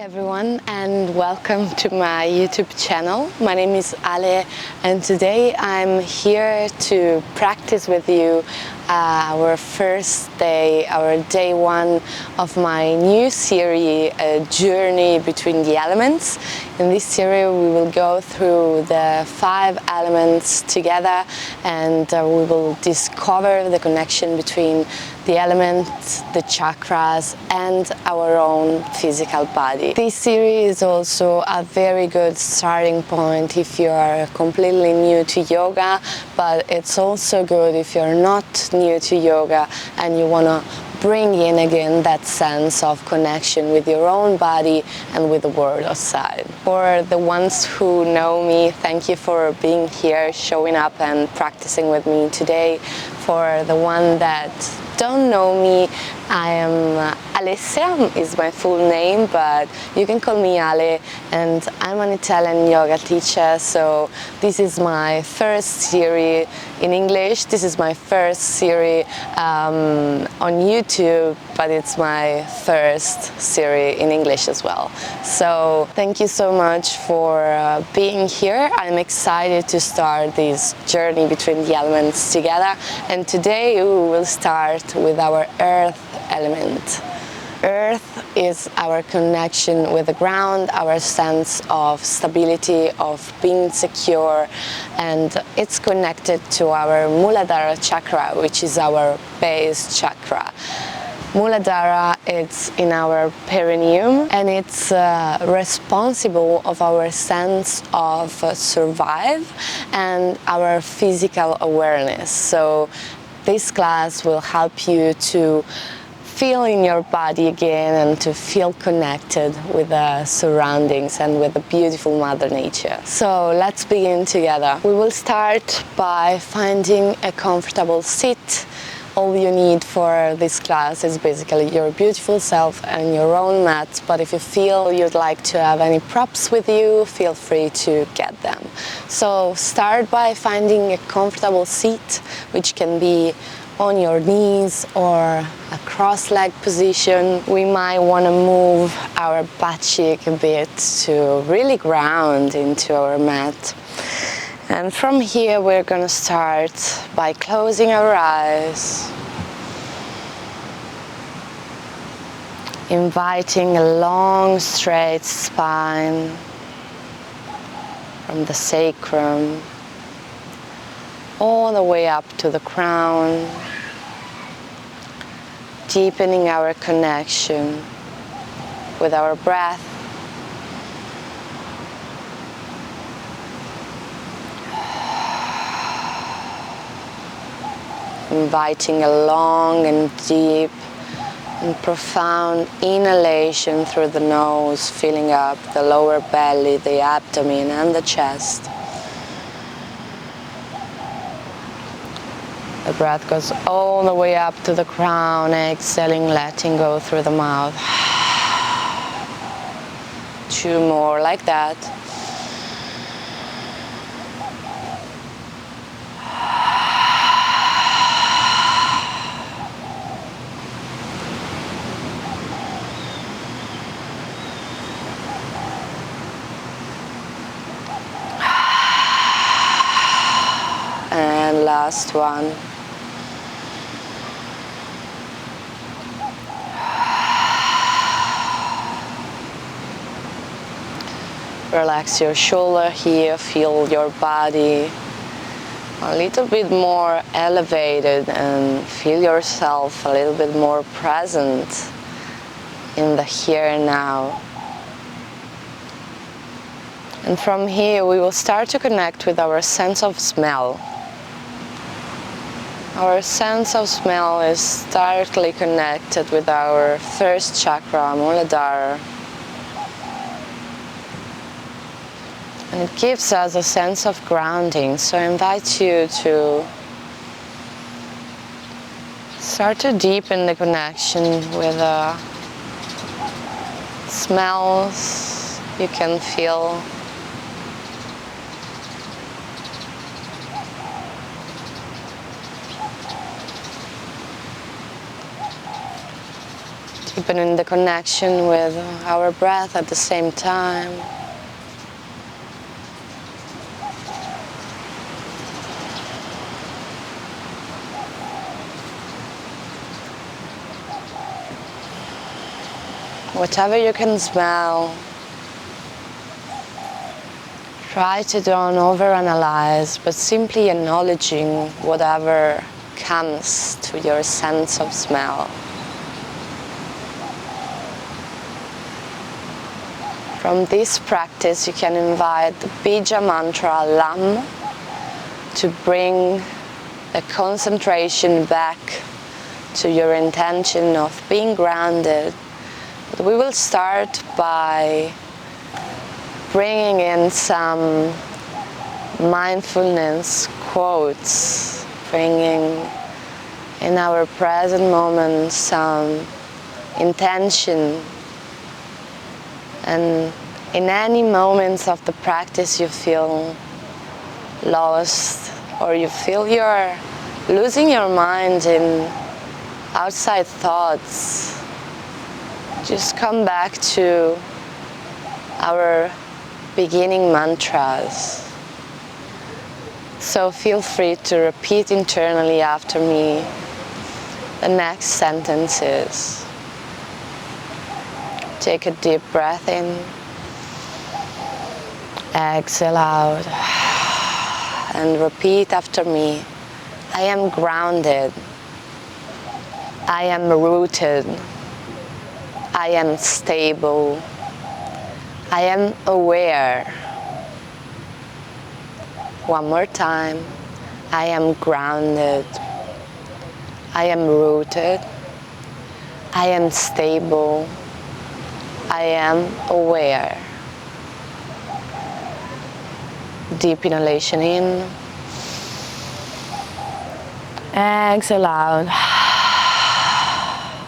everyone, and welcome to my YouTube channel. My name is Ale, and today I'm here to practice with you our first day, our day one of my new series, a journey between the elements. In this series we will go through the 5 elements together, and we will discover the connection between the elements, the chakras, and our own physical body. This series is also a very good starting point if you are completely new to yoga, but it's also good if you're not new to yoga and you want to bring in again that sense of connection with your own body and with the world outside. For the ones who know me, thank you for being here, showing up and practicing with me today. For the one that don't know me, I am Alessia is my full name, but you can call me Ale, and I'm an Italian yoga teacher. So this is my first series in English. This is my first series on YouTube, but it's my first series in English as well. So thank you so much for being here. I'm excited to start this journey between the elements together, and today we will start with our earth element. Earth is our connection with the ground, our sense of stability, of being secure, and it's connected to our Mooladhara chakra, which is our base chakra. Mooladhara is in our perineum, and it's responsible of our sense of survive and our physical awareness. So this class will help you to feel in your body again and to feel connected with the surroundings and with the beautiful Mother Nature. So let's begin together. We will start by finding a comfortable seat. All you need for this class is basically your beautiful self and your own mat, but if you feel you'd like to have any props with you, feel free to get them. So start by finding a comfortable seat, which can be on your knees or a cross-leg position. We might want to move our butt cheek a bit to really ground into our mat. And from here we're going to start by closing our eyes, inviting a long straight spine from the sacrum all the way up to the crown, deepening our connection with our breath. Inviting a long and deep and profound inhalation through the nose, filling up the lower belly, the abdomen and the chest. The breath goes all the way up to the crown, exhaling, letting go through the mouth. 2 more like that. And last one. Relax your shoulder here, feel your body a little bit more elevated and feel yourself a little bit more present in the here and now. And from here we will start to connect with our sense of smell. Our sense of smell is directly connected with our first chakra, Mooladhara. And it gives us a sense of grounding. So I invite you to start to deepen the connection with the smells you can feel. deepening the connection with our breath at the same time. Whatever you can smell, try to don't overanalyze, but simply acknowledging whatever comes to your sense of smell. From this practice, you can invite the bija mantra LAM to bring the concentration back to your intention of being grounded. But we will start by bringing in some mindfulness quotes, bringing in our present moment some intention. And in any moments of the practice you feel lost, or you feel you're losing your mind in outside thoughts, just come back to our beginning mantras. So feel free to repeat internally after me the next sentences. Take a deep breath in, exhale out, and repeat after me. I am grounded. I am rooted. I am stable. I am aware. One more time. I am grounded. I am rooted. I am stable. I am aware. Deep inhalation in. Exhale out.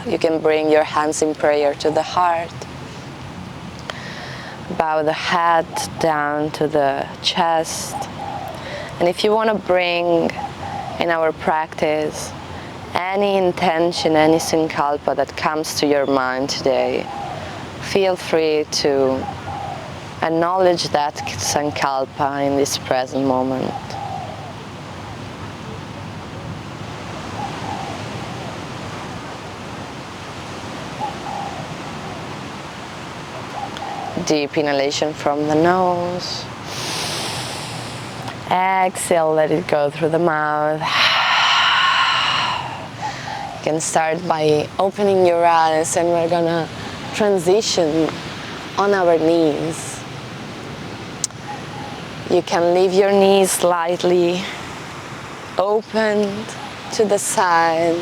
You can bring your hands in prayer to the heart. Bow the head down to the chest. And if you want to bring in our practice any intention, any sankalpa that comes to your mind today, feel free to acknowledge that sankalpa in this present moment. Deep inhalation from the nose. Exhale, let it go through the mouth. You can start by opening your eyes, and we're gonna transition on our knees. You can leave your knees slightly opened to the side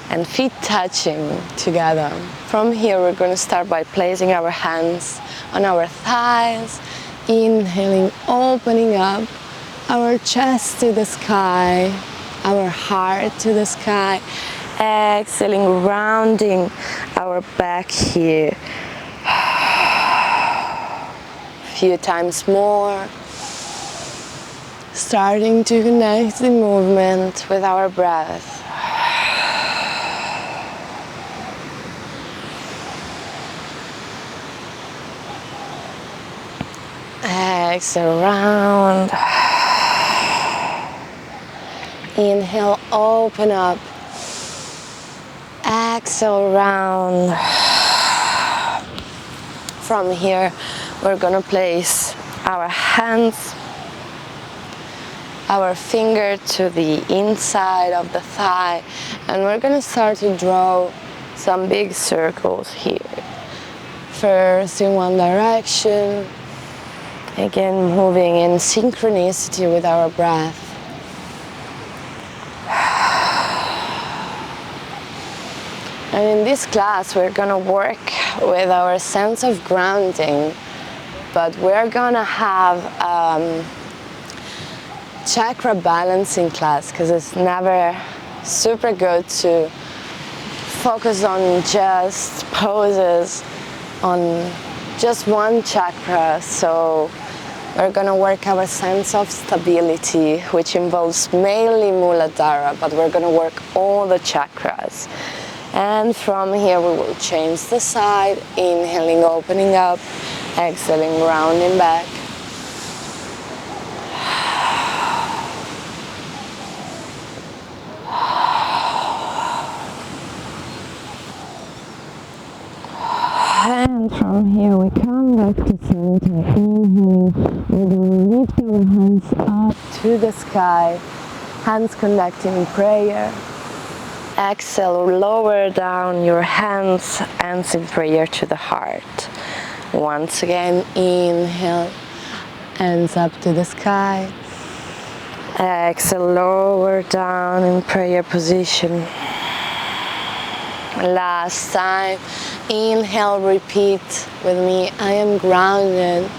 and feet touching together. From here, we're going to start by placing our hands on our thighs, inhaling, opening up our chest to the sky, our heart to the sky, exhaling, rounding our back here. A few times more, starting to connect the movement with our breath. Exhale, round. Inhale, open up. Exhale, round. From here, we're going to place our hands, our finger to the inside of the thigh, and we're going to start to draw some big circles here. First in one direction. Again, moving in synchronicity with our breath. And in this class, we're gonna work with our sense of grounding, but we're gonna have chakra balancing class, because it's never super good to focus on just poses on just one chakra. So we're going to work our sense of stability, which involves mainly Mooladhara, but we're going to work all the chakras. And from here we will change the side, inhaling, opening up, exhaling, rounding back. And from here we come back to center, inhaling, we will lift our hands up to the sky, hands connecting in prayer. Exhale, lower down your hands in prayer to the heart. Once again, inhale, hands up to the sky. Exhale, lower down in prayer position. Last time, inhale, repeat with me. I am grounded,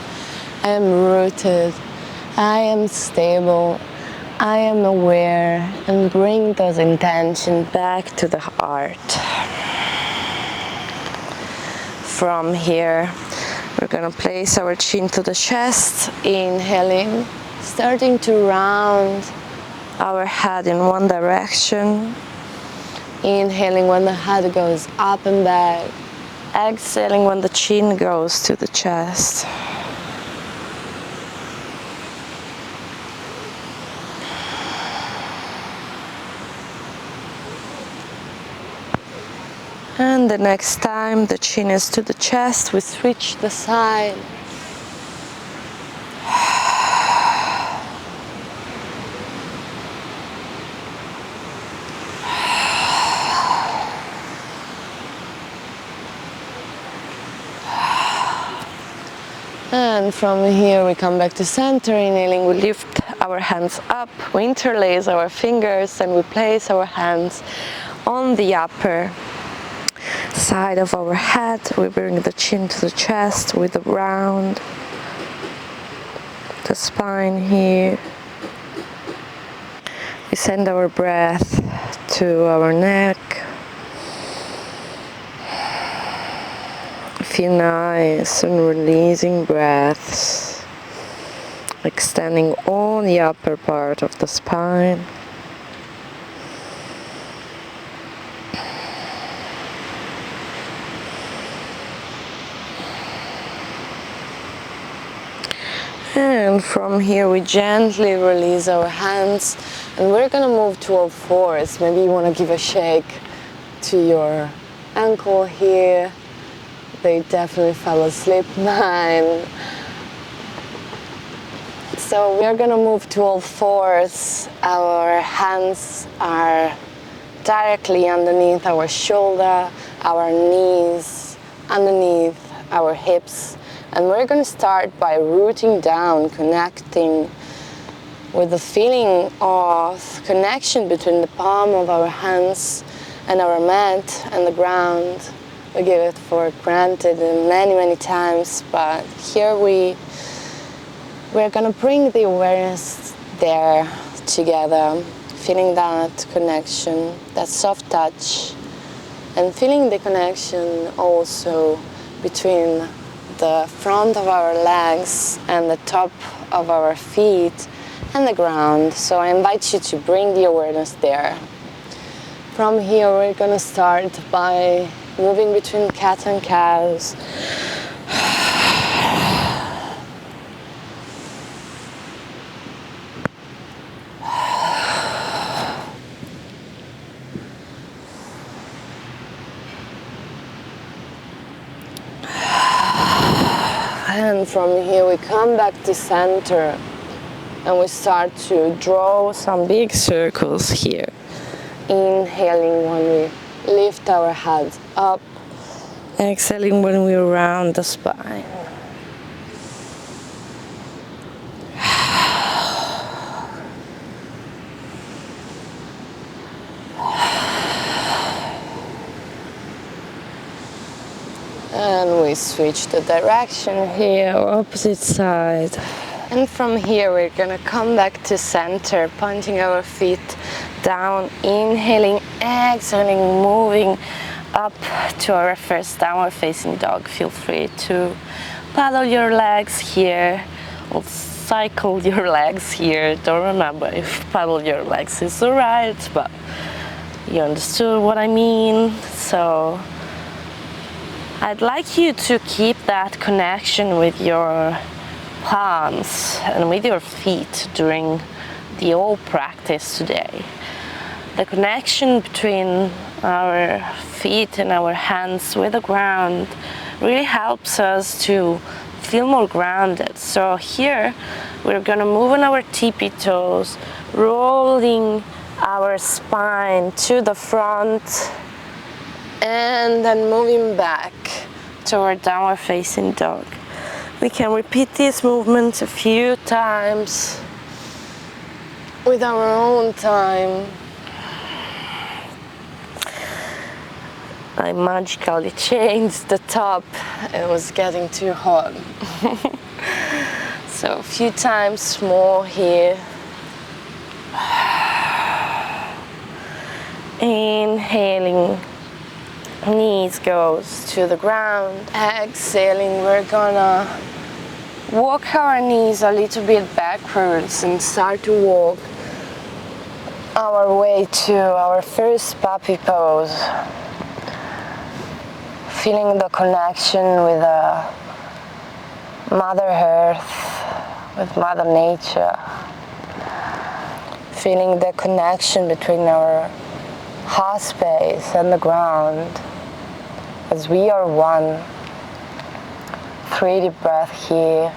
I am rooted, I am stable, I am aware, and bring those intentions back to the heart. From here, we're gonna place our chin to the chest, inhaling, starting to round our head in one direction. Inhaling when the head goes up and back. Exhaling when the chin goes to the chest. And the next time the chin is to the chest, we switch the side. And from here we come back to center, inhaling, we lift our hands up, we interlace our fingers and we place our hands on the upper side of our head. We bring the chin to the chest with a round, the spine here. We send our breath to our neck. Feel nice and releasing breaths, extending all the upper part of the spine. And from here we gently release our hands and we're gonna move to all fours. Maybe you want to give a shake to your ankle here. They definitely fell asleep, mine. So we're gonna move to all fours. Our hands are directly underneath our shoulder, our knees, underneath our hips. And we're gonna start by rooting down, connecting with the feeling of connection between the palm of our hands and our mat and the ground. We give it for granted many times, but here we're gonna bring the awareness there together, feeling that connection, that soft touch, and feeling the connection also between the front of our legs and the top of our feet and the ground. So I invite you to bring the awareness there. From here we're gonna start by moving between cat and cows. And from here we come back to center and we start to draw some big circles here. Inhaling when we lift our heads up, exhaling when we round the spine. And we switch the direction here, opposite side. And from here we're gonna come back to center, pointing our feet down, inhaling, exhaling, moving up to our first downward facing dog. Feel free to paddle your legs here or cycle your legs here. Don't remember if paddle your legs is alright, but you understood what I mean. So I'd like you to keep that connection with your palms and with your feet during the whole practice today. The connection between our feet and our hands with the ground really helps us to feel more grounded. So here we're gonna move on our tippy toes, rolling our spine to the front and then moving back toward downward facing dog. We can repeat these movements a few times with our own time. I magically changed the top. It was getting too hot. So a few times more here. Inhaling, knees goes to the ground. Exhaling, we're gonna walk our knees a little bit backwards and start to walk our way to our first puppy pose. Feeling the connection with Mother Earth, with Mother Nature. Feeling the connection between our heart space and the ground as we are one. 3 deep breaths here.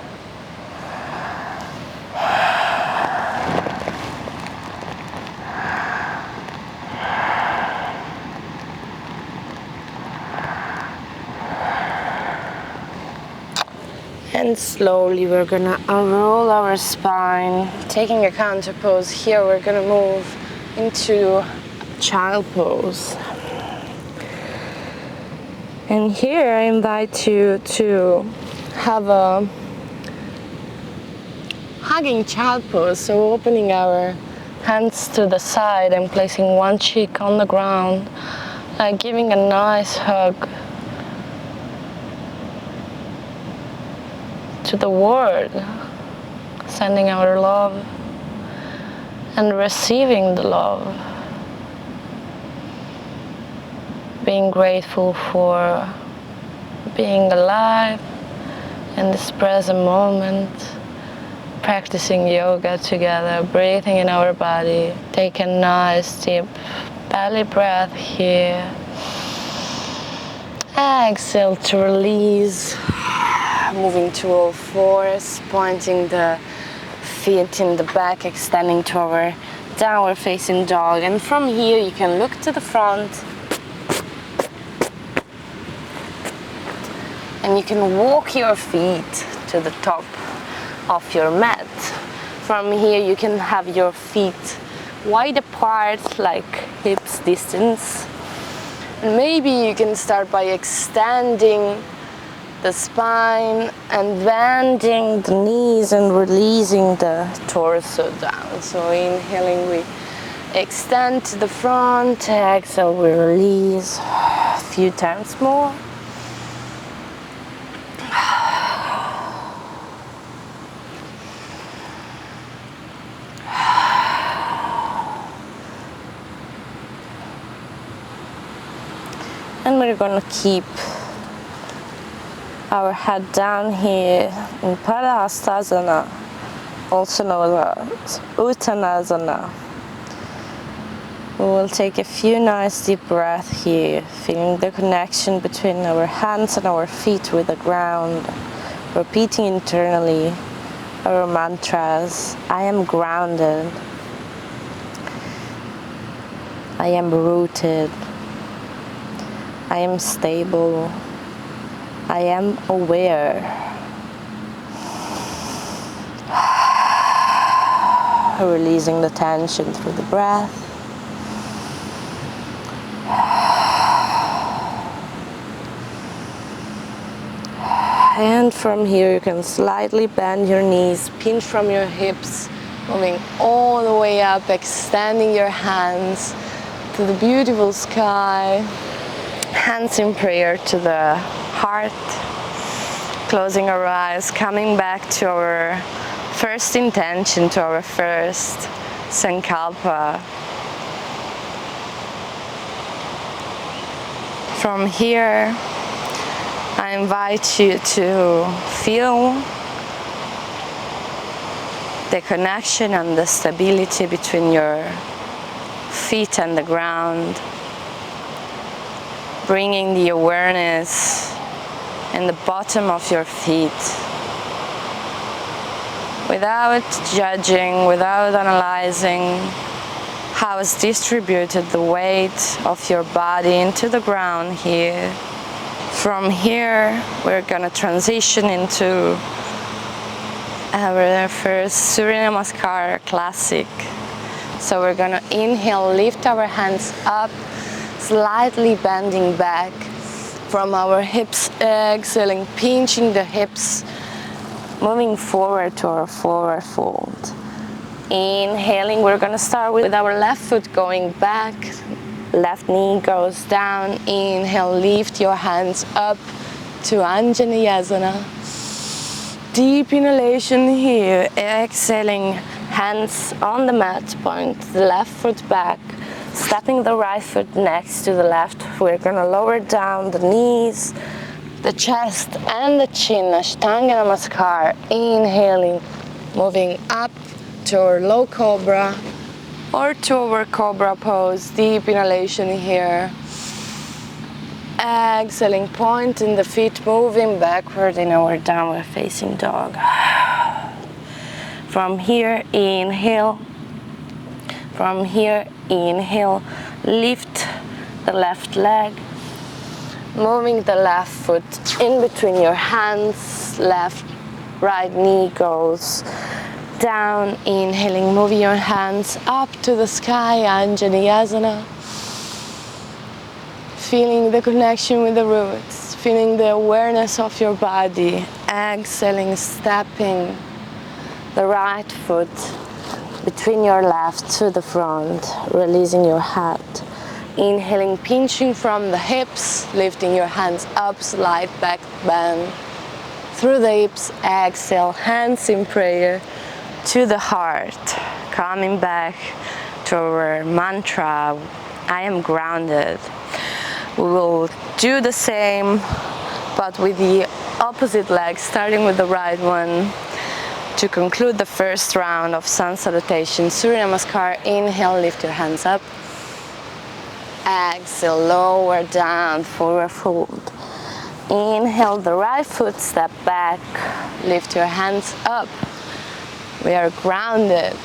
And slowly we're gonna unroll our spine. Taking a counter pose here, we're gonna move into child pose. And here I invite you to have a hugging child pose. So opening our hands to the side and placing one cheek on the ground, like giving a nice hug to the world, sending our love and receiving the love, being grateful for being alive in this present moment, practicing yoga together, breathing in our body. Take a nice deep belly breath here. Exhale to release. Moving to all fours, pointing the feet in the back, extending to our downward facing dog. And from here you can look to the front and you can walk your feet to the top of your mat. From here you can have your feet wide apart, like hips distance. And maybe you can start by extending the spine and bending the knees and releasing the torso down. So inhaling, we extend to the front. Exhale, we release. A few times more. And we're gonna keep our head down here in Padahastasana, also known as Uttanasana. We will take a few nice deep breaths here, feeling the connection between our hands and our feet with the ground, repeating internally our mantras. I am grounded. I am rooted. I am stable. I am aware. Releasing the tension through the breath. And from here you can slightly bend your knees, pinch from your hips, moving all the way up, extending your hands to the beautiful sky. Hands in prayer to the heart, closing our eyes, coming back to our first intention, to our first sankalpa. From here, I invite you to feel the connection and the stability between your feet and the ground, bringing the awareness in the bottom of your feet, without judging, without analyzing how is distributed the weight of your body into the ground here. From here, we're gonna transition into our first Surya Namaskar classic. So we're gonna inhale, lift our hands up, slightly bending back from our hips, exhaling, pinching the hips, moving forward to our forward fold. Inhaling, we're gonna start with our left foot going back, left knee goes down. Inhale, lift your hands up to Anjaneyasana. Deep inhalation here, exhaling, hands on the mat, point the left foot back, stepping the right foot next to the left. We're gonna lower down the knees, the chest and the chin, Ashtanga Namaskar. Inhaling, moving up to our low cobra or to our cobra pose. Deep inhalation here. Exhaling, pointing the feet, moving backward in our downward facing dog. From here, inhale. From here, inhale. Lift the left leg. Moving the left foot in between your hands. Left, right knee goes down. Inhaling, move your hands up to the sky, Anjaneyasana. Feeling the connection with the roots, feeling the awareness of your body. Exhaling, stepping the right foot between your left to the front, releasing your head. Inhaling, pinching from the hips, lifting your hands up, slight back bend through the hips. Exhale, hands in prayer to the heart, coming back to our mantra, I am grounded. We will do the same, but with the opposite leg, starting with the right one, to conclude the first round of sun salutation. Surya Namaskar. Inhale, lift your hands up. Exhale, lower down, forward fold. Inhale, the right foot, step back, lift your hands up. We are grounded.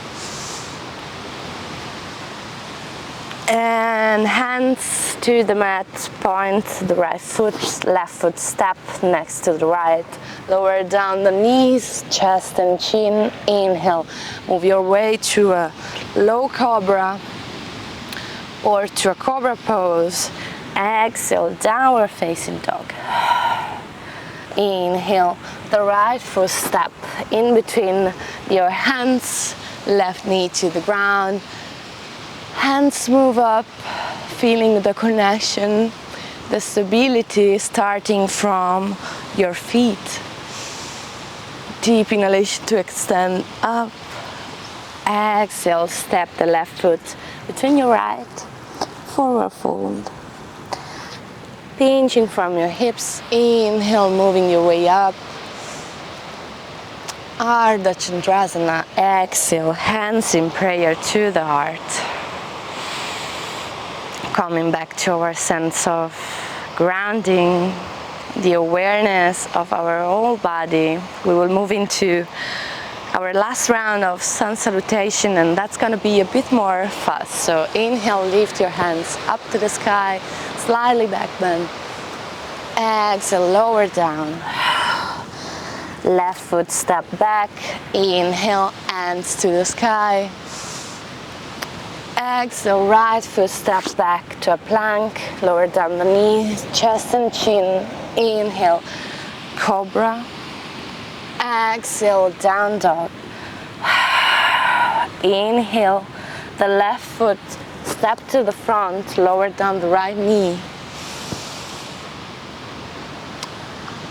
And hands to the mat, point the right foot, left foot step next to the right. Lower down the knees, chest and chin. Inhale, move your way to a low cobra or to a cobra pose. Exhale, downward facing dog. Inhale, the right foot step in between your hands, left knee to the ground. Hands move up, feeling the connection, the stability starting from your feet. Deep inhalation to extend up. Exhale, step the left foot between your right, forward fold. Pinching from your hips. Inhale, moving your way up. Ardha Chandrasana. Exhale, hands in prayer to the heart. Coming back to our sense of grounding, the awareness of our whole body. We will move into our last round of sun salutation, and that's going to be a bit more fast. So inhale, lift your hands up to the sky, slightly back bend. Exhale, lower down. Left foot step back. Inhale, hands to the sky. Exhale, right foot steps back to a plank. Lower down the knees, chest and chin. Inhale, cobra. Exhale, down dog. Inhale, the left foot step to the front, lower down the right knee.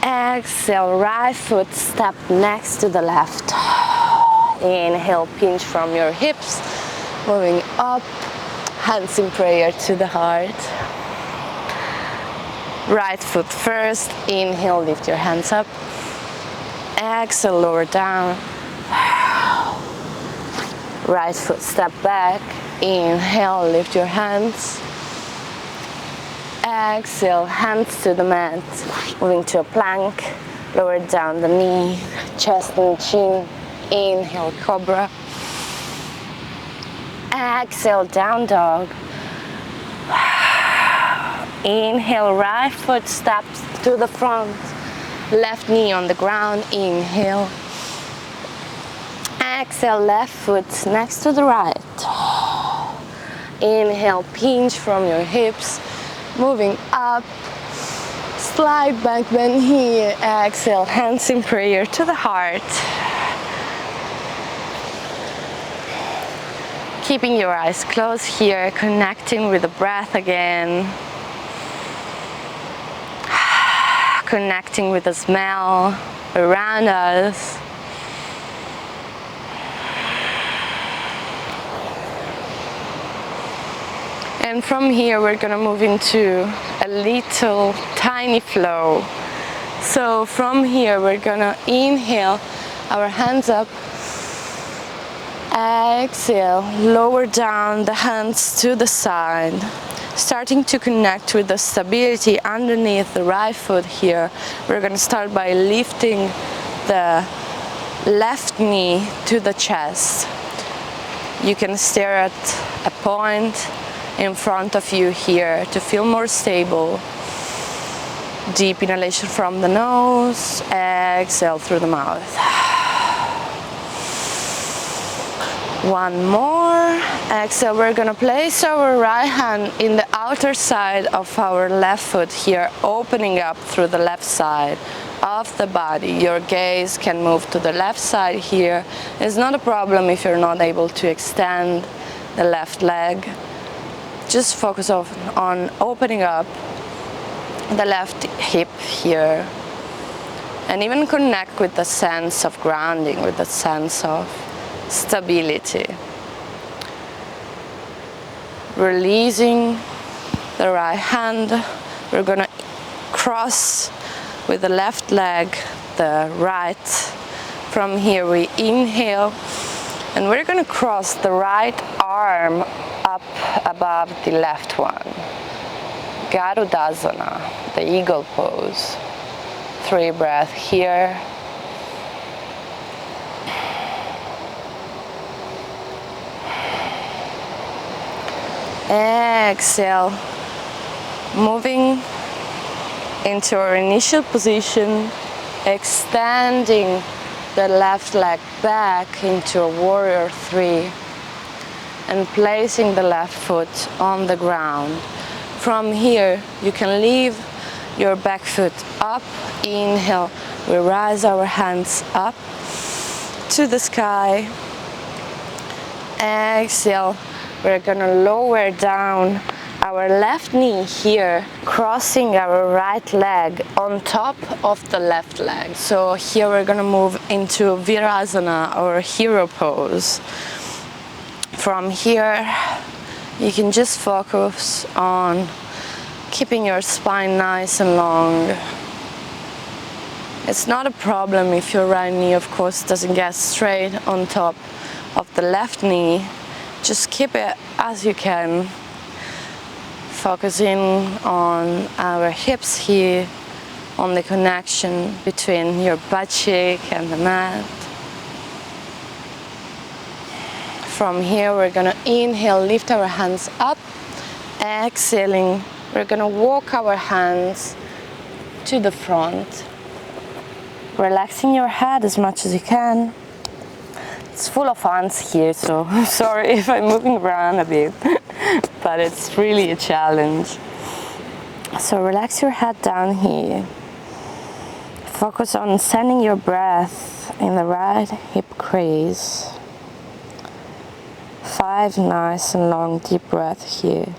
Exhale, right foot step next to the left. Inhale, pinch from your hips, moving up, hands in prayer to the heart. Right foot first, inhale, lift your hands up. Exhale, lower down. Right foot step back, inhale, lift your hands. Exhale, hands to the mat, moving to a plank. Lower down the knee, chest and chin. Inhale, cobra. Exhale, down dog. Inhale, right foot steps to the front. Left knee on the ground, inhale. Exhale, left foot next to the right. Inhale, pinch from your hips, moving up. Slide back, bend here. Exhale, hands in prayer to the heart. Keeping your eyes closed here, connecting with the breath again. Connecting with the smell around us. And from here we're gonna move into a little tiny flow. So from here we're gonna inhale, our hands up. Exhale, lower down the hands to the side. Starting to connect with the stability underneath the right foot here. We're going to start by lifting the left knee to the chest. You can stare at a point in front of you here to feel more stable. Deep inhalation from the nose, exhale through the mouth. One more. Exhale, we're gonna place our right hand in the outer side of our left foot here, opening up through the left side of the body. Your gaze can move to the left side here. It's not a problem if you're not able to extend the left leg. Just focus on opening up the left hip here. And even connect with the sense of grounding, with the sense of stability. Releasing the right hand, we're gonna cross with the left leg, the right. From here we inhale, and we're gonna cross the right arm up above the left one. Garudasana, the eagle pose. 3 breaths here. Exhale, moving into our initial position, extending the left leg back into a warrior 3 and placing the left foot on the ground. From here, you can leave your back foot up. Inhale, we rise our hands up to the sky. Exhale, we're gonna lower down our left knee here, crossing our right leg on top of the left leg. So here we're gonna move into Virasana, or hero pose. From here, you can just focus on keeping your spine nice and long. It's not a problem if your right knee, of course, doesn't get straight on top of the left knee. Just keep it as you can, focusing on our hips here, on the connection between your butt cheek and the mat. From here, we're gonna inhale, lift our hands up. Exhaling, we're gonna walk our hands to the front, relaxing your head as much as you can. It's full of ants here, so I'm sorry if I'm moving around a bit, but it's really a challenge. So relax your head down here. Focus on sending your breath in the right hip crease. 5 nice and long deep breaths here.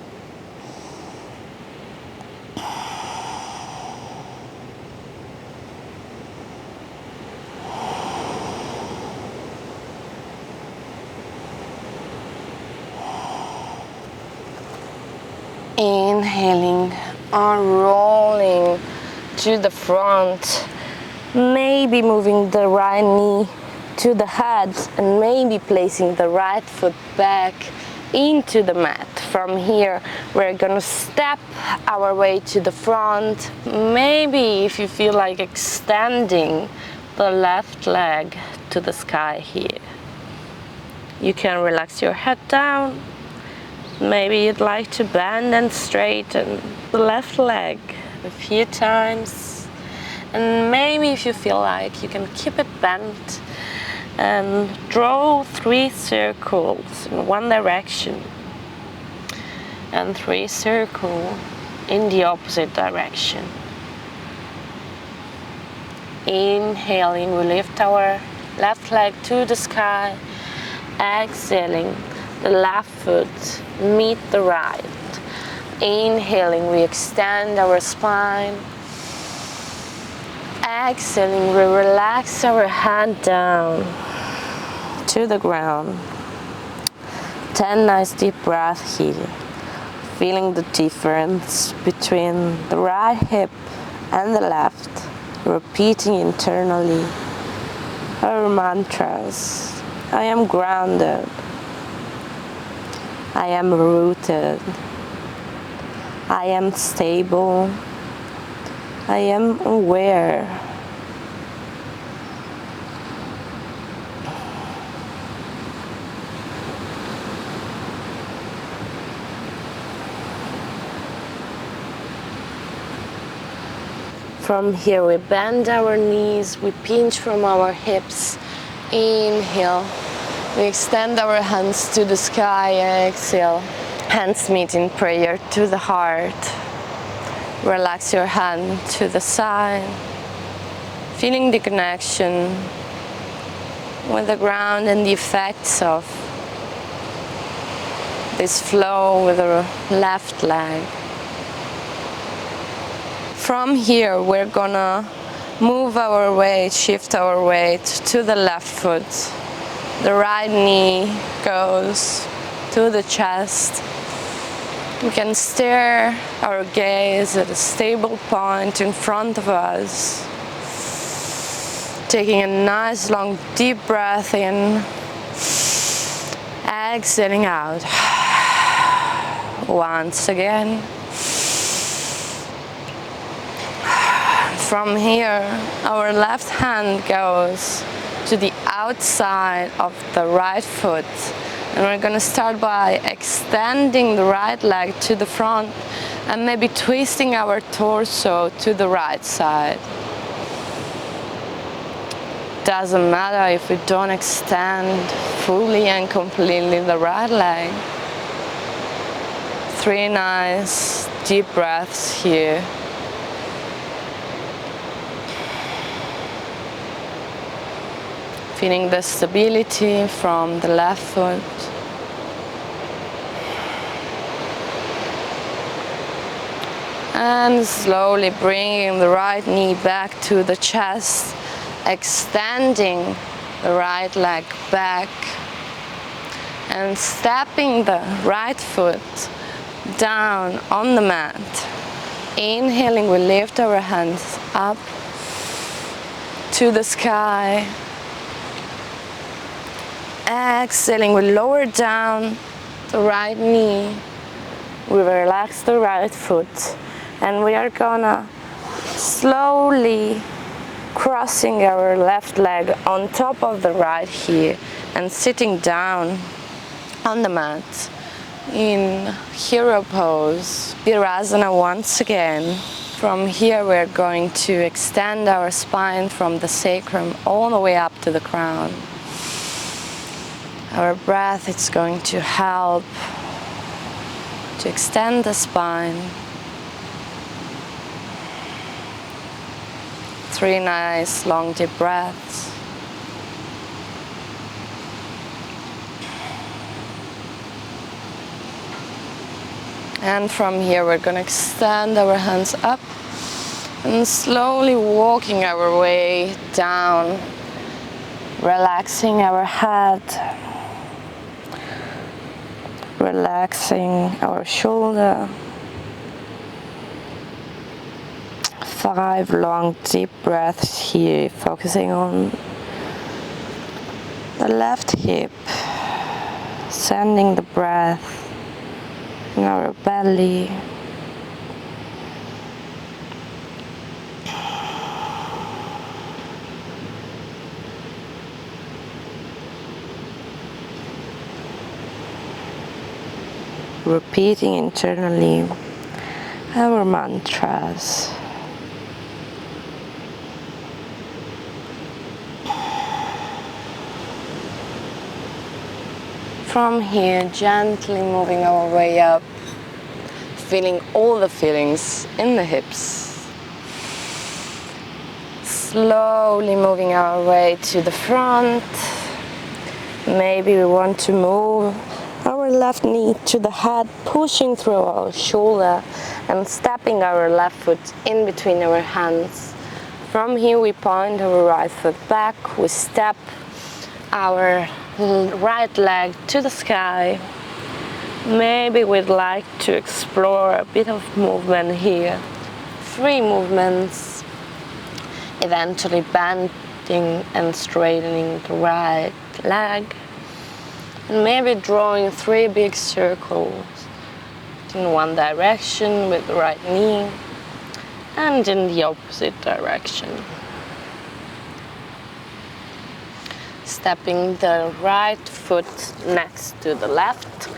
Inhaling are rolling to the front, maybe moving the right knee to the head and maybe placing the right foot back into the mat. From here we're gonna step our way to the front. Maybe if you feel like extending the left leg to the sky here, you can relax your head down. Maybe you'd like to bend and straighten the left leg a few times, and maybe if you feel like you can keep it bent and draw 3 circles in one direction and 3 circles in the opposite direction. Inhaling, we lift our left leg to the sky. Exhaling, the left foot meet the right. Inhaling, we extend our spine. Exhaling, we relax our head down to the ground. 10 nice deep breaths here. Feeling the difference between the right hip and the left. Repeating internally our mantras. I am grounded. I am rooted. I am stable. I am aware. From here we bend our knees, we pinch from our hips. Inhale, we extend our hands to the sky. Exhale, hands meet in prayer to the heart. Relax your hand to the side, feeling the connection with the ground and the effects of this flow with the left leg. From here we're gonna move our weight, shift our weight to the left foot. The right knee goes to the chest. We can stare our gaze at a stable point in front of us. Taking a nice long deep breath in. Exhaling out. Once again. From here, our left hand goes to the outside of the right foot. And we're going to start by extending the right leg to the front and maybe twisting our torso to the right side. Doesn't matter if we don't extend fully and completely the right leg. 3 nice deep breaths here. Feeling the stability from the left foot. And slowly bringing the right knee back to the chest, extending the right leg back and stepping the right foot down on the mat. Inhaling, we lift our hands up to the sky. Exhaling, we lower down the right knee. We relax the right foot. And we are gonna slowly crossing our left leg on top of the right here and sitting down on the mat in hero pose, Virasana once again. From here we're going to extend our spine from the sacrum all the way up to the crown. Our breath is going to help to extend the spine. 3 nice long deep breaths. And from here we're going to extend our hands up and slowly walking our way down, relaxing our head, relaxing our shoulder, 5 long deep breaths here, focusing on the left hip, sending the breath in our belly. Repeating internally our mantras. From here, gently moving our way up, feeling all the feelings in the hips. Slowly moving our way to the front. Maybe we want to move our left knee to the head, pushing through our shoulder and stepping our left foot in between our hands. From here we point our right foot back, we step our right leg to the sky. Maybe we'd like to explore a bit of movement here. 3 movements, eventually bending and straightening the right leg. And maybe drawing 3 big circles in one direction with the right knee and in the opposite direction. Stepping the right foot next to the left.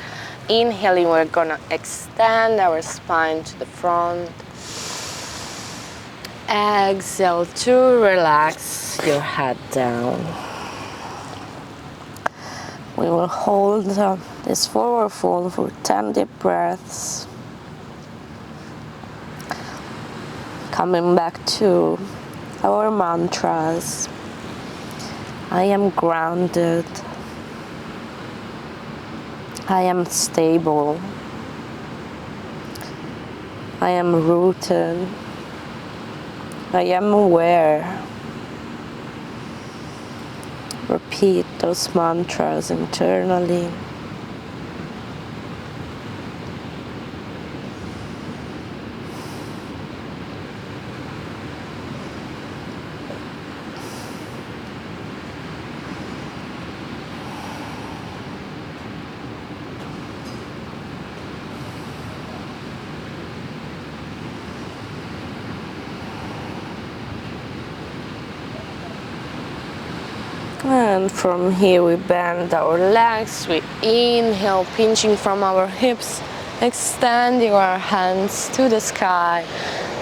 Inhaling, we're gonna extend our spine to the front. Exhale to relax your head down. We will hold this forward fold for 10 deep breaths. Coming back to our mantras. I am grounded. I am stable. I am rooted. I am aware. Repeat those mantras internally. And from here we bend our legs, we inhale, pinching from our hips, extending our hands to the sky,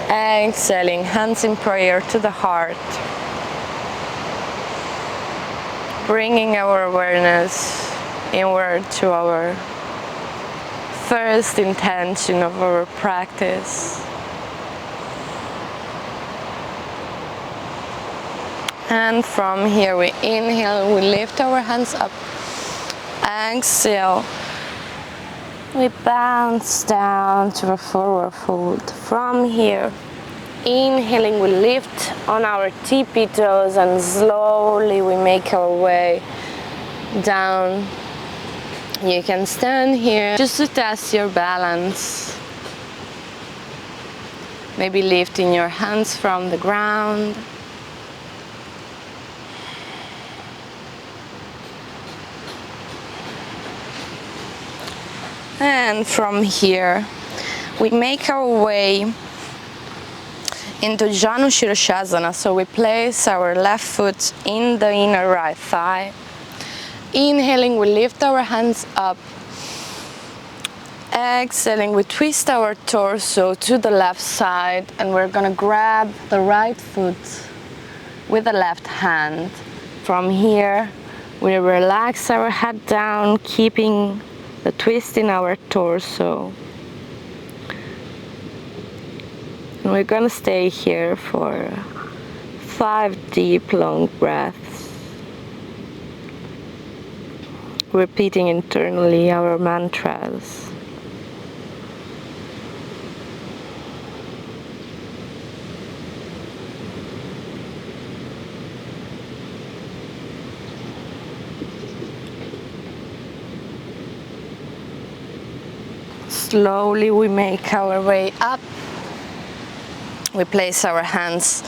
exhaling, hands in prayer to the heart, bringing our awareness inward to our first intention of our practice. And from here we inhale, we lift our hands up. Exhale, we bounce down to a forward fold. From here, inhaling, we lift on our tippy toes and slowly we make our way down. You can stand here just to test your balance. Maybe lifting your hands from the ground. And from here, we make our way into Janu Shirshasana. So we place our left foot in the inner right thigh. Inhaling, we lift our hands up. Exhaling, we twist our torso to the left side and we're gonna grab the right foot with the left hand. From here, we relax our head down, keeping the twist in our torso. And we're gonna stay here for 5 deep, long breaths. Repeating internally our mantras. Slowly we make our way up We place our hands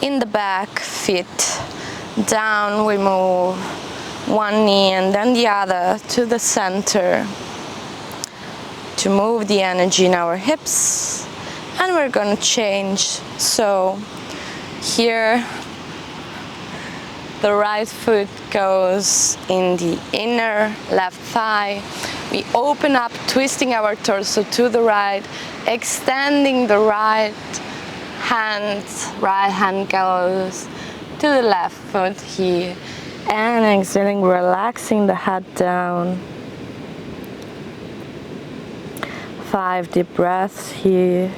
in the back, feet down. We move one knee and then the other to the center to move the energy in our hips. And we're going to change. So here the right foot goes in the inner left thigh. We open up, twisting our torso to the right, extending the right hand. Right hand goes to the left foot here. And exhaling, relaxing the head down. 5 deep breaths here.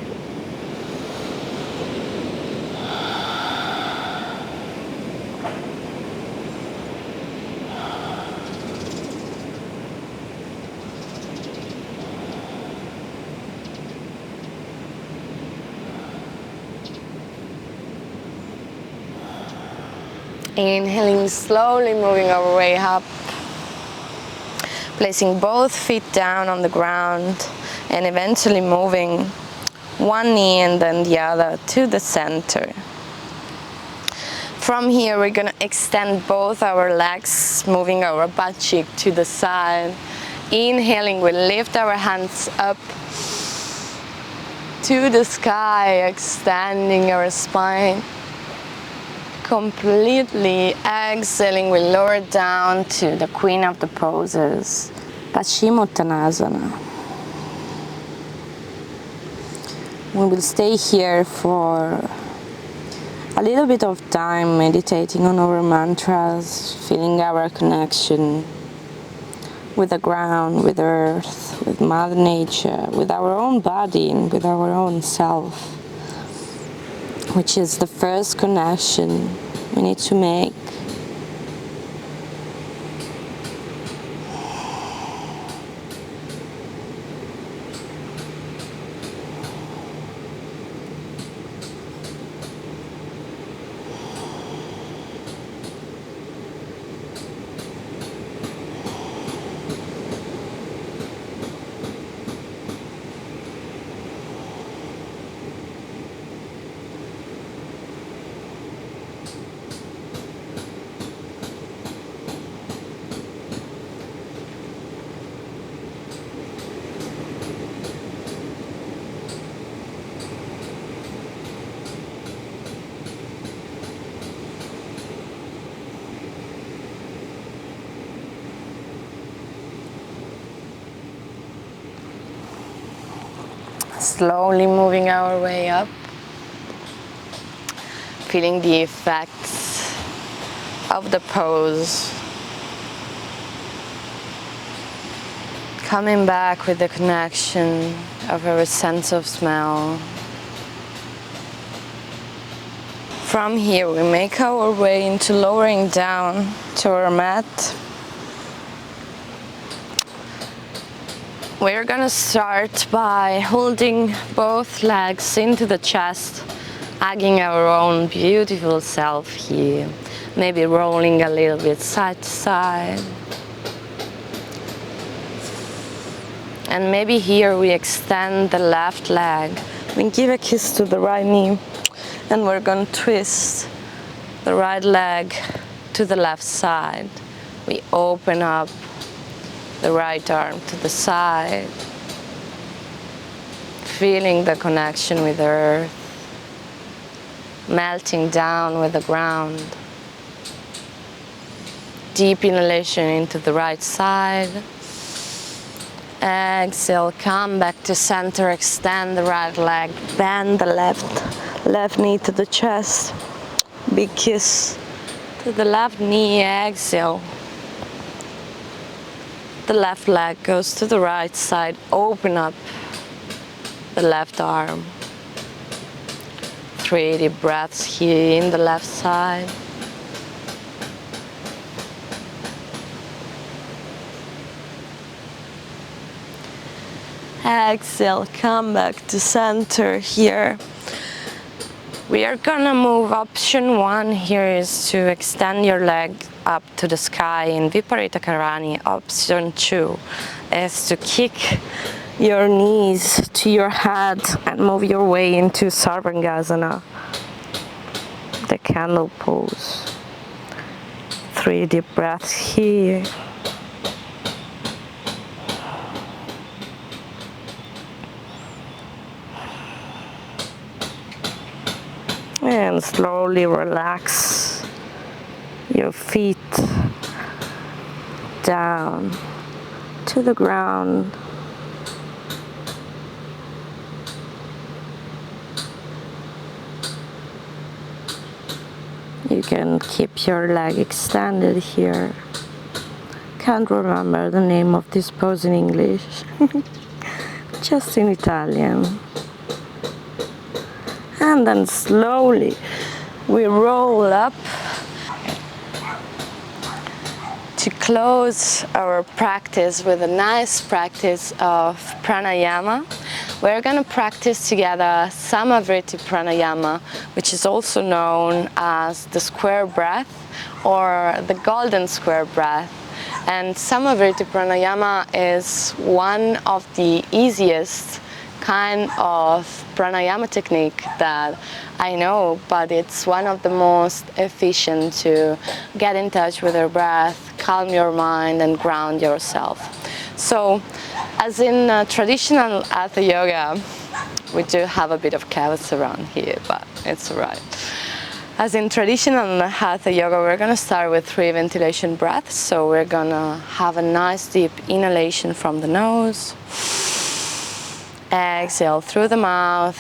Inhaling, slowly moving our way up, placing both feet down on the ground and eventually moving one knee and then the other to the center. From here we're going to extend both our legs, moving our butt cheek to the side. Inhaling, we lift our hands up to the sky, extending our spine completely. Exhaling, we lower down to the queen of the poses, Paschimottanasana. We will stay here for a little bit of time, meditating on our mantras, feeling our connection with the ground, with earth, with Mother Nature, with our own body and with our own self, which is the first connection we need to make. Slowly moving our way up, feeling the effects of the pose. Coming back with the connection of our sense of smell. From here we make our way into lowering down to our mat. We're gonna start by holding both legs into the chest, hugging our own beautiful self here. Maybe rolling a little bit side to side. And maybe here we extend the left leg. We give a kiss to the right knee. And we're gonna twist the right leg to the left side. We open up the right arm to the side, feeling the connection with earth, melting down with the ground. Deep inhalation into the right side. Exhale, come back to center, extend the right leg, bend the left knee to the chest. Big kiss to the left knee, exhale. The left leg goes to the right side, open up the left arm. 3 deep breaths here in the left side. Exhale, come back to center here. We are gonna move. Option 1 here is to extend your leg up to the sky in Viparita Karani. Option 2 is to kick your knees to your head and move your way into Sarvangasana, the candle pose. 3 deep breaths here. And slowly relax your feet down to the ground. You can keep your leg extended here. Can't remember the name of this pose in English, just in Italian. And then slowly we roll up. To close our practice with a nice practice of pranayama, we're going to practice together Samavriti pranayama, which is also known as the square breath or the golden square breath. And Samavriti pranayama is one of the easiest kind of pranayama technique that I know, but it's one of the most efficient to get in touch with your breath, calm your mind and ground yourself. So as in traditional Hatha Yoga, we do have a bit of chaos around here, but it's alright. As in traditional Hatha Yoga, we're going to start with 3 ventilation breaths. So we're going to have a nice deep inhalation from the nose. Exhale through the mouth.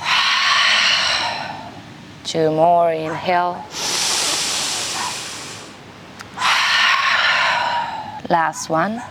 2 more, inhale. Last one.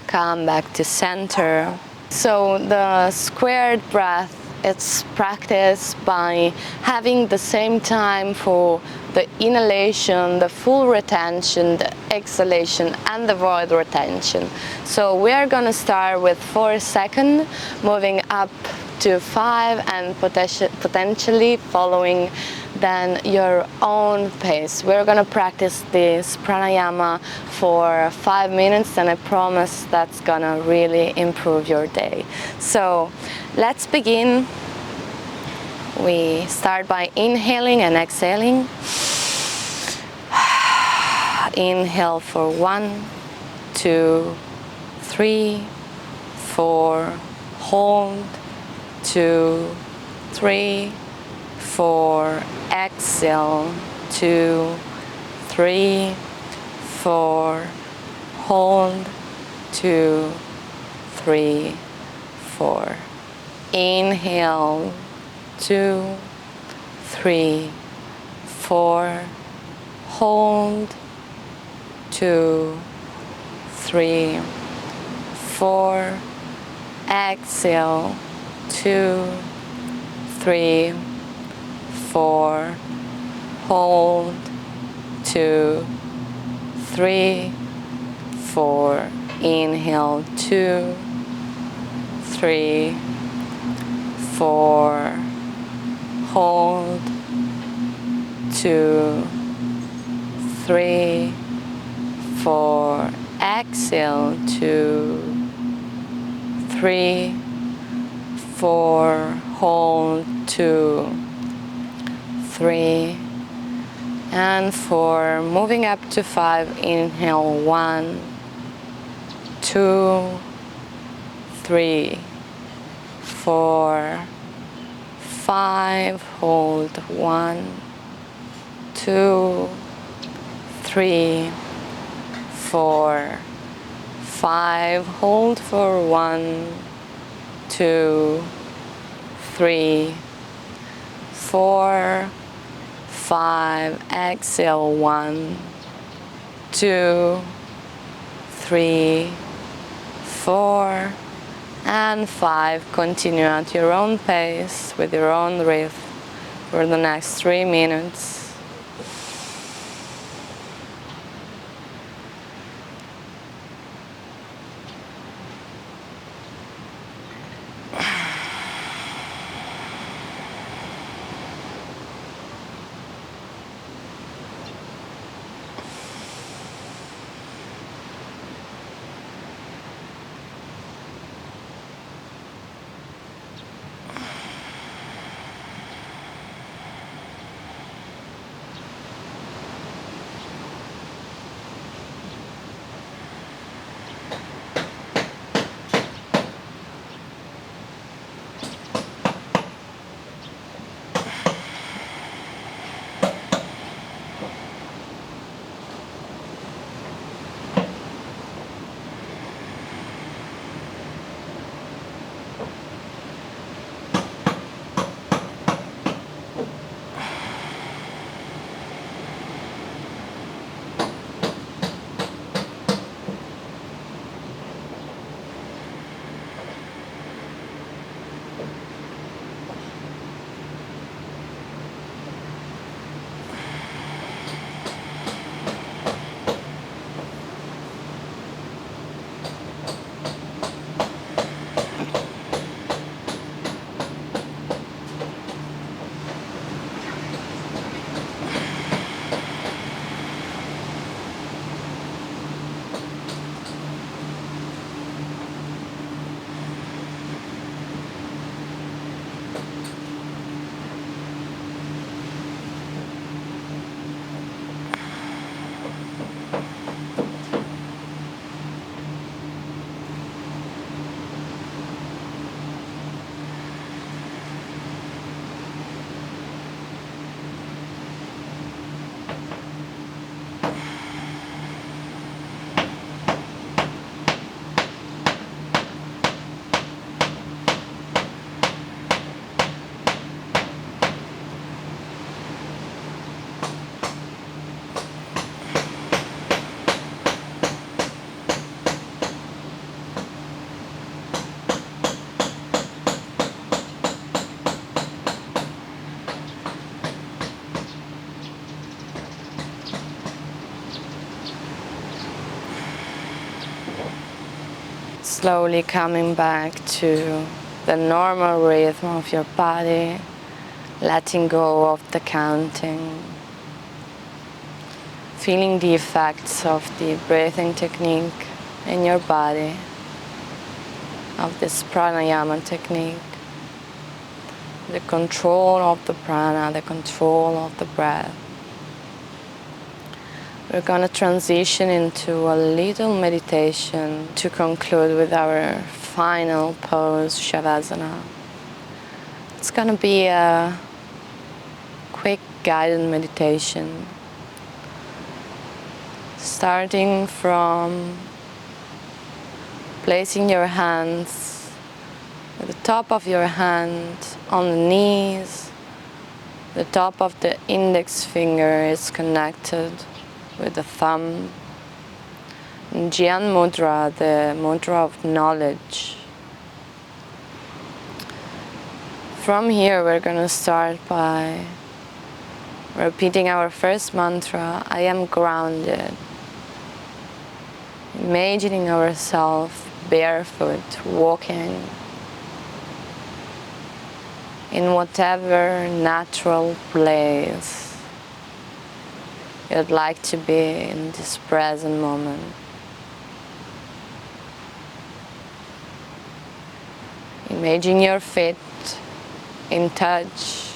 Come back to center. So the squared breath, it's practiced by having the same time for the inhalation, the full retention, the exhalation, and the void retention. So we are going to start with 4 seconds, moving up to 5, and potentially following then your own pace. We're going to practice this pranayama for 5 minutes, and I promise that's going to really improve your day. So let's begin. We start by inhaling and exhaling. Inhale for 1, 2, 3, 4. Hold. 2, 3, 4. Exhale. 2, 3, 4. Hold. 2, 3, 4. Inhale. 2, 3, 4. Hold. 2, 3, 4. Exhale. 2, 3, 4. Hold. 2, 3, 4. Inhale. 2, 3, 4. Hold. 2, 3, 4. Exhale. 2, 3, 4. Hold. 2, 3, and 4. Moving up to 5. Inhale. 1, 2, 3, 4, 5. Hold. 1, 2, 3, 4, 5. Hold for 1, 2, 3, 4, 5. Exhale. 1, 2, 3, 4, and 5. Continue at your own pace with your own rhythm for the next 3 minutes. Slowly coming back to the normal rhythm of your body, letting go of the counting, feeling the effects of the breathing technique in your body, of this pranayama technique, the control of the prana, the control of the breath. We're going to transition into a little meditation to conclude with our final pose, Shavasana. It's going to be a quick guided meditation, starting from placing your hands at the top of your hand on the knees. The top of the index finger is connected with the thumb. Jnana mudra, the mudra of knowledge. From here we're going to start by repeating our first mantra, I am grounded. Imagining ourselves barefoot, walking in whatever natural place you'd like to be in this present moment. Imagine your feet in touch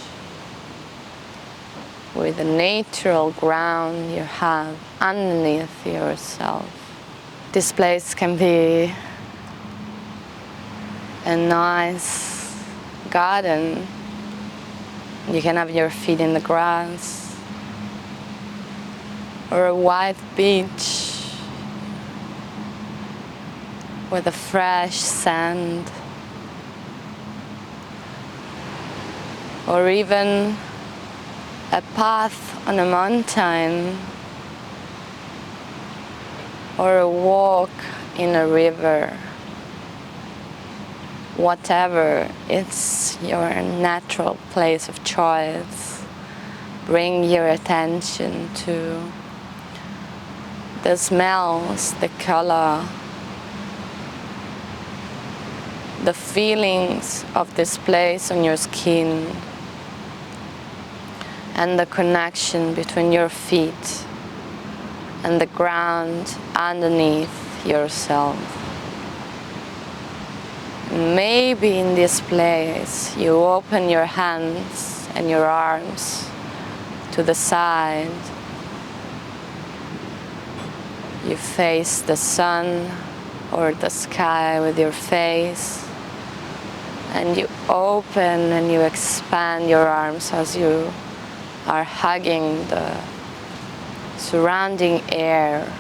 with the natural ground you have underneath yourself. This place can be a nice garden. You can have your feet in the grass, or a white beach with a fresh sand, or even a path on a mountain, or a walk in a river. Whatever, it's your natural place of choice. Bring your attention to the smells, the color, the feelings of this place on your skin, and the connection between your feet and the ground underneath yourself. Maybe in this place you open your hands and your arms to the side. You face the sun or the sky with your face, and you open and you expand your arms as you are hugging the surrounding air.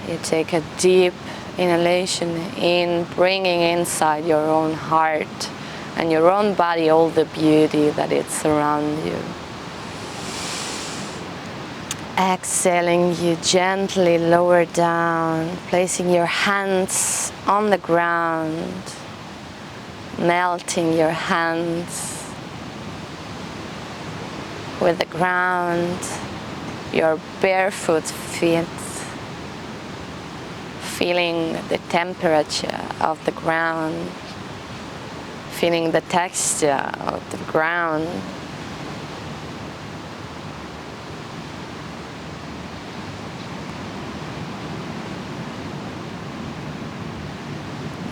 You take a deep inhalation in, bringing inside your own heart and your own body all the beauty that is around you. Exhaling, you gently lower down, placing your hands on the ground, melting your hands with the ground, your barefoot feet, feeling the temperature of the ground, feeling the texture of the ground.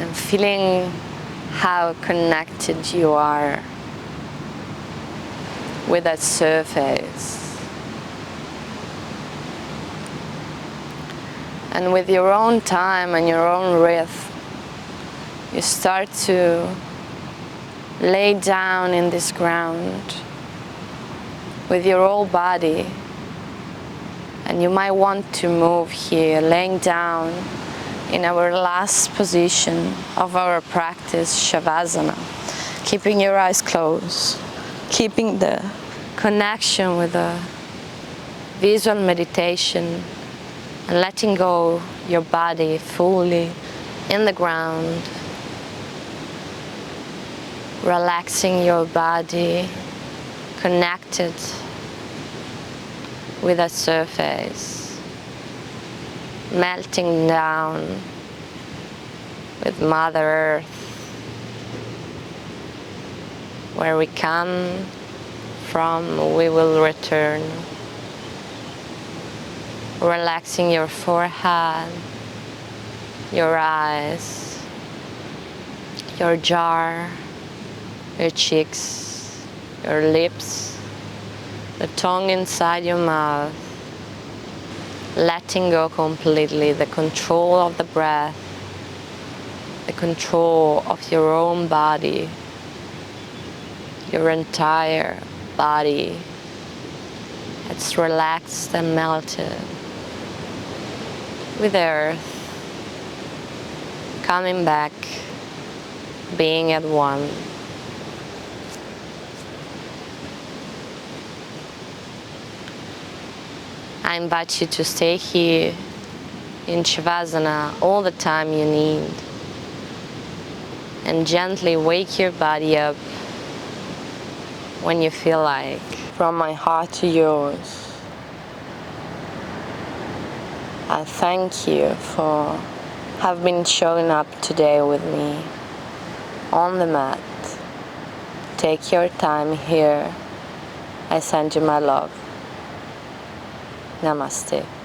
And feeling how connected you are with that surface. And with your own time and your own breath, you start to lay down in this ground with your whole body. And you might want to move here, laying down in our last position of our practice, Shavasana, keeping your eyes closed, keeping the connection with the visual meditation, and letting go your body fully in the ground, relaxing your body, connected with the surface. melting down with Mother Earth, where we come from, we will return. Relaxing your forehead, your eyes, your jaw, your cheeks, your lips, the tongue inside your mouth, letting go completely the control of the breath, the control of your own body, your entire body. It's relaxed and melted with earth, coming back, being at one. I invite you to stay here in Shavasana all the time you need, and gently wake your body up when you feel like. From my heart to yours, I thank you for have been showing up today with me on the mat. Take your time here. I send you my love. Namaste.